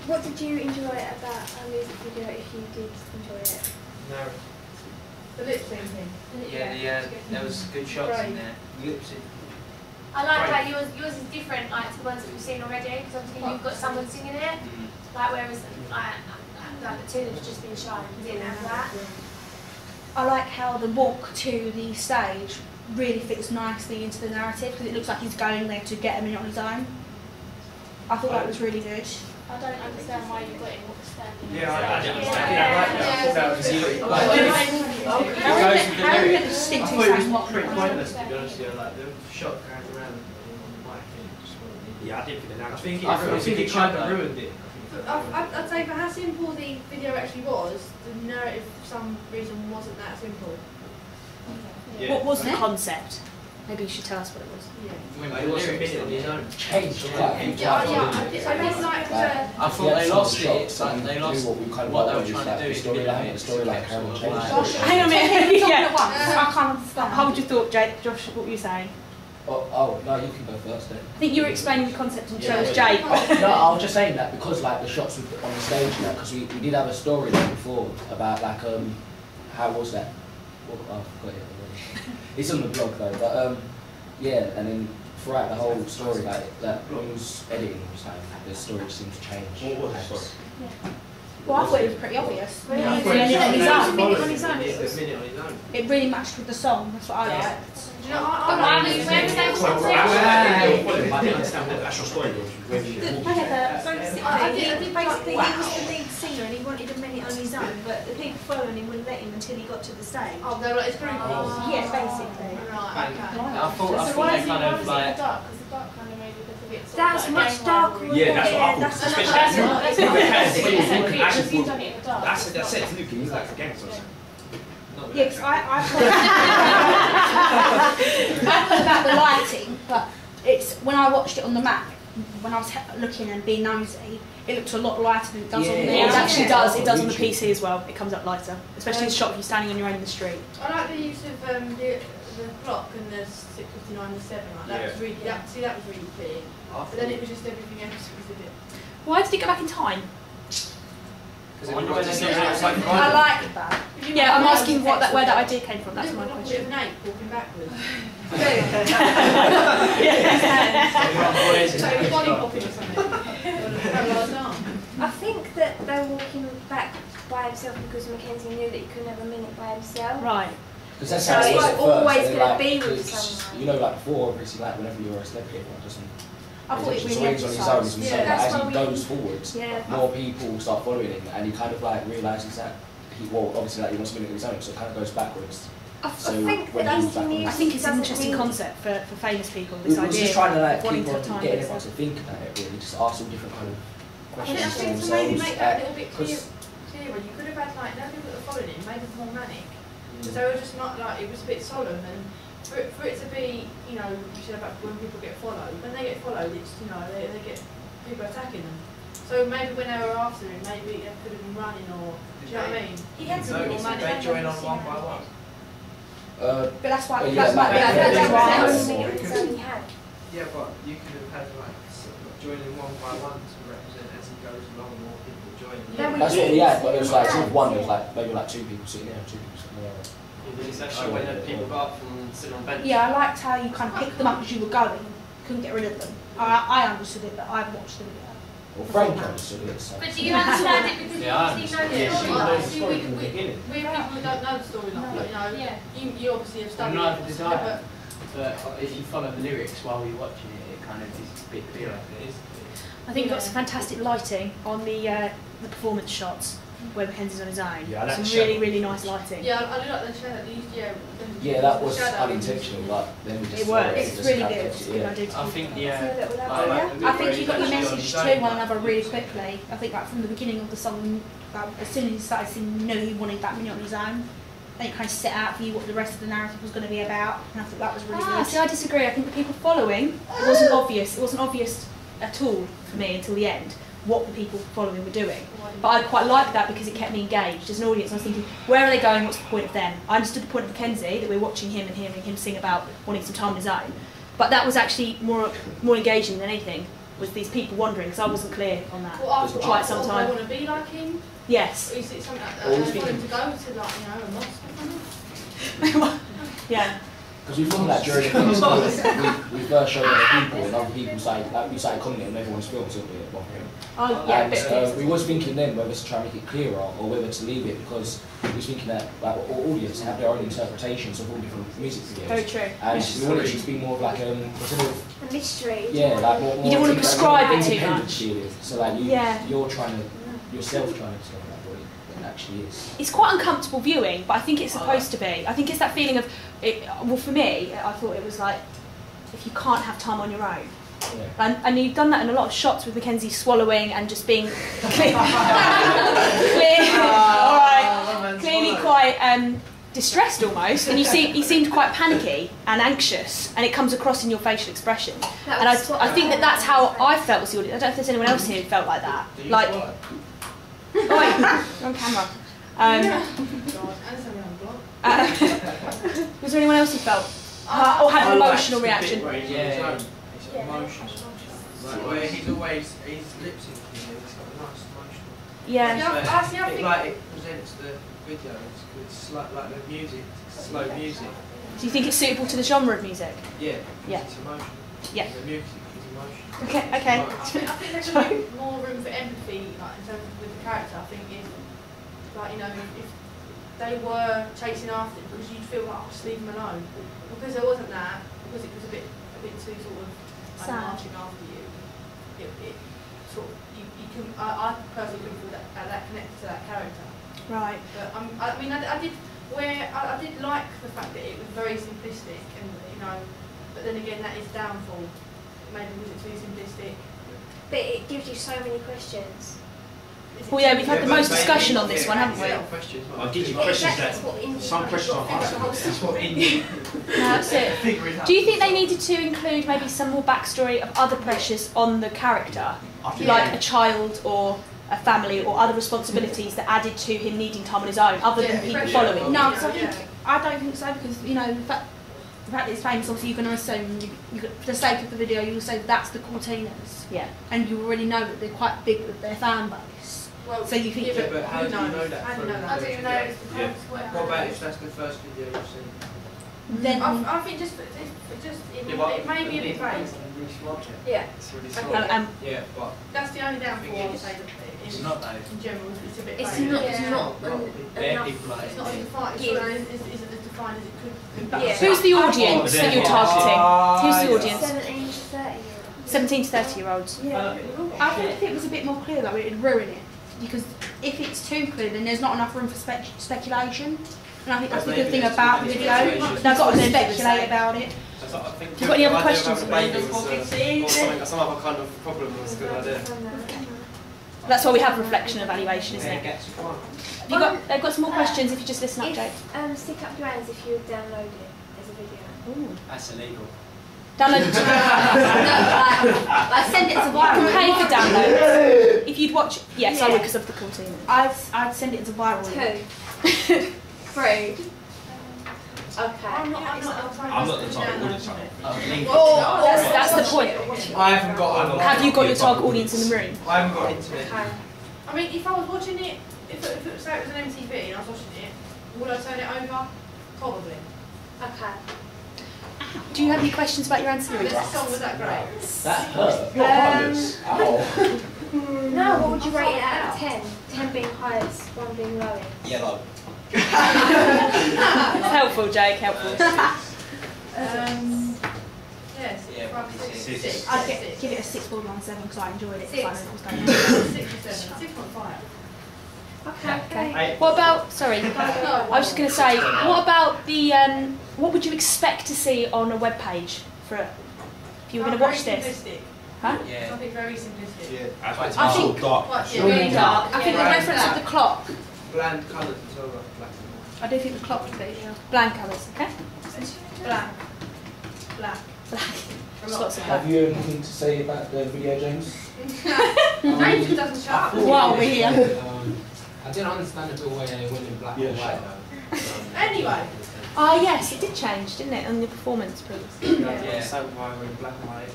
What did you enjoy about our music video, if you did enjoy it? No. The lip syncing. Yeah, there was good shots in there. Lip sync. I like that yours is different, like to the ones that we've seen already, because obviously you've got someone singing it. Like whereas like the two that's just been shown, we didn't have that. I like how the walk to the stage really fits nicely into the narrative, because it looks like he's going there to get a minute on his own. I thought that was really good. I don't understand why you got him standing. Yeah, I don't understand. Yeah, I thought it was pretty pointless, to be honest with you. Like the shot going around on the mic and just yeah, I didn't think that. I think it kind of ruined it. I'd say for how simple the video actually was, the narrative for some reason wasn't that simple. Yeah. What was the concept? Maybe you should tell us what it was. Yeah. It was a minute on his own. Changed quite a few times. I thought they lost it. Like they lost what they were trying to do. The storyline changed. Hang on a minute. Yeah. I can't understand. How would you thought, Josh? What were you saying? Oh, no, you can go first then. I think you were explaining the concept and chose Jake. No, I was just saying that because like the shots we put on the stage now, because we did have a story there before about like how was that? Oh, I forgot it already. It's on the blog though, but yeah, and then throughout the whole story, like that when he was editing, was like the story just seemed to change. What was the story? Yeah. Well, I thought it was pretty obvious. It really matched with the song. That's what I liked. Do you know, I didn't understand what the actual story was. I think basically he was the lead singer and he wanted a minute on his own, but the people following him wouldn't let him until he got to the stage. Oh, they were like, it's pretty cool. Yeah, basically. Right, okay. I thought they kind of like. That's much darker. Yeah, that's what I thought. That's That's it, Luke, he's like a gangster. Yeah, because I thought about the lighting, but it's when I watched it on the map, when I was looking and being nosy, it looked a lot lighter than it does on the. It actually does. It does on the PC as well. It comes up lighter, especially in the shot if you're standing on your own in the street. I like the use of the clock and the 6:59 and 7. Like that was really that was really clear. But then it was just everything else was a bit. Why did it go back in time? I like that. Yeah, I'm asking where that idea came from. That's my question. An ape walking backwards. I think that they were walking back by himself because Mackensie knew that he couldn't have a minute by himself. Right. Because that's so how it was it's at always first. going to be with someone. You know, like before, obviously, like whenever you're a celebrity, everyone doesn't. I thought it really emphasised. As he goes forward, yeah. more people start following him, and he kind of like realises that obviously like he wants to minute his own, so it kind of goes backwards. I think it's an interesting concept for famous people. This idea. We're just trying to like keep on getting everyone to think about it. Really, just ask them different kind of questions. I think to maybe make that a little bit clearer, you could have had like no people that are following him, maybe more manic. So they were just not like it was a bit solemn and. For it to be, you know, you said about when people get followed. When they get followed, it's, you know, they get people attacking them. So maybe when they were after him, maybe they could have been running or, do you know what I mean? He had some more money. They join on one by one. But that's why. That's Yeah, but you could have had like joining one by one to represent as he goes along, more people joining. That's what we had, but it was like one. There was like maybe like 2 people sitting there, 2 people sitting there. It's actually when people got up from sitting on bench. Yeah, I liked how you kind of picked them up as you were going. Couldn't get rid of them. I understood it, but I've watched the video. Well, Frank understood it. So. But do you understand it because Yeah, I you know understand. the Yeah, story? we people who don't know the story, like, you know, you obviously have studied Neither did it. I. But if you follow the lyrics while you're watching it, it kind of is a bit clearer. It is. I think we've got some fantastic lighting on the performance shots where Mackenzie's on his own. Yeah, some really nice lighting. Yeah, I do like the shadow. Yeah, that was unintentional, but then we just. It worked. It's really good. It's a good idea. I think I think you got your message to one another really quickly. I think like from the beginning of the song, as soon as he started singing, you knew he wanted that minute on his own. Then it kind of set out for you what the rest of the narrative was going to be about, and I thought that was really good. See, I disagree. I think the people following, it wasn't obvious. It wasn't obvious at all for me until the end what the people following were doing. But I quite liked that because it kept me engaged as an audience. I was thinking, where are they going? What's the point of them? I understood the point of Mackenzie, that we're watching him and hearing him sing about wanting some time on his own. But that was actually more engaging than anything. was these people wandering, because I wasn't clear on that. Well, after Quite some I time. want to be like him. Yes. Or is it something like that? Always I want him thinking. to go to like, you know, a mosque or something. Yeah. Because we filmed that during the film, we first showed other people, and other people started, like, we started commenting on everyone's films, didn't we, at one point? Oh, yeah, a And bit. we was thinking then whether to try and make it clearer or whether to leave it, because we was thinking that like all audience have their own interpretations of all different music videos. Very true. And we wanted it to be more of like sort of, A mystery. yeah, like more. You didn't want to prescribe it too independent much. feeling. So like you're trying to yourself trying to discover that what it actually is. It's quite uncomfortable viewing, but I think it's supposed to be. I think it's that feeling of, well, for me, I thought it was like, if you can't have time on your own. Yeah. And you've done that in a lot of shots with Mackensie swallowing and just being clearly quite distressed almost, and he seemed quite panicky and anxious, and it comes across in your facial expression. And I think that's how I felt as the audience. I don't know if there's anyone else here who felt like that. Like, on camera. Was there anyone else who felt or had an emotional reaction? Yeah, it's emotional. Like where he's lip syncing, he's got a nice emotional. Yeah. Like it presents the video. It's like the music, slow music. Do you think it's suitable to the genre of music? Yeah. Yeah. It's emotional. Yeah. The music is emotional. Okay. I think there should be more room for empathy, like in terms of with the character. I think if, like, you know, if they were chasing after him, because you'd feel like, oh, just leave him alone. Because there wasn't that, because it was a bit too sort of like marching after you. It sort of you can. I personally couldn't feel that connected to that character. Right. But I mean, I did like the fact that it was very simplistic, and you know, but then again, that is downfall. Maybe was it too simplistic? But it gives you so many questions. Well, yeah, we've had the most discussion on this one, haven't we? I'll give you questions that some questions aren't answered. That's what indie. No, that's it. Do you think they needed to include maybe some more backstory of other pressures on the character, like a child or a family or other responsibilities that added to him needing time on his own, other than people following? No, because I don't think so, because you know the fact that it's famous, obviously you're going to assume, for the sake of the video, you'll say that's the Courteeners. Yeah. And you already know that they're quite big with their fan base. Well, so you think but how do you know that? I don't know that. I didn't know it was Yeah. What about if that's the first video you've seen? then I think it may be a bit vague. Yeah. It's really and yeah, but That's the only downfall I would say that It's not though. in general, it's a bit vague. It's not It's not enough. as defined. It's not as defined as it could be. Yeah. who's the audience that you're targeting? Who's the audience? 17 to 30. 17 to 30-year-olds. Yeah. I think if it was a bit more clear, though, it would ruin it. Because if it's too clear, then there's not enough room for speculation. And I think that's the good thing about the video. They've got to speculate about it. Have you got any other questions? Some other kind of problem was a good idea. That's why we have reflection evaluation, isn't it? They've got some more questions if you just listen up, Jake. Stick up your hands if you would download it as a video. Ooh. That's illegal. Download it. I send it as a You can pay for downloads. If you'd watch, yes, I would Yeah. because of the Courteeners. I'd send it as a viral. 2. 3. Okay. I'm not the target audience. That's the point. I haven't got. Have you got your target audience in the room? I haven't got internet. Okay. I mean, if I was watching it, if it was, say it was an MTV and I was watching it, would I turn it over? Probably. Okay. Do you have any questions about your ancillary This tests? song was that great. That hurt. Ow. No, what would you rate it out of 10? 10 being highest, 1 being lowest. Yellow. Helpful, Jake, helpful. Yes. Yeah, probably six. 6. I'd give it a 6.17 because I enjoyed it. 6. I know what was going on. 6 or 7. 6.5. Okay. What about, sorry, I was just going to say, what about the, what would you expect to see on a web page for if you were going to watch this? Simplistic. Huh? Yeah. Something very simplistic. Yeah. I think- dark. Quite, Really really dark. I think the Yeah. reference of the clock, Bland colours as well, like black and white. I do think the clock would be bland colours, okay? Black. Black. Black. A Lots lot. of Have black. you anything to say about the video, James? James doesn't shut up. While we're here. I didn't understand the way they went in black and white though. Anyway. Oh yes, it did change, didn't it, on the performance, please? Yeah. Same why we're in black and white.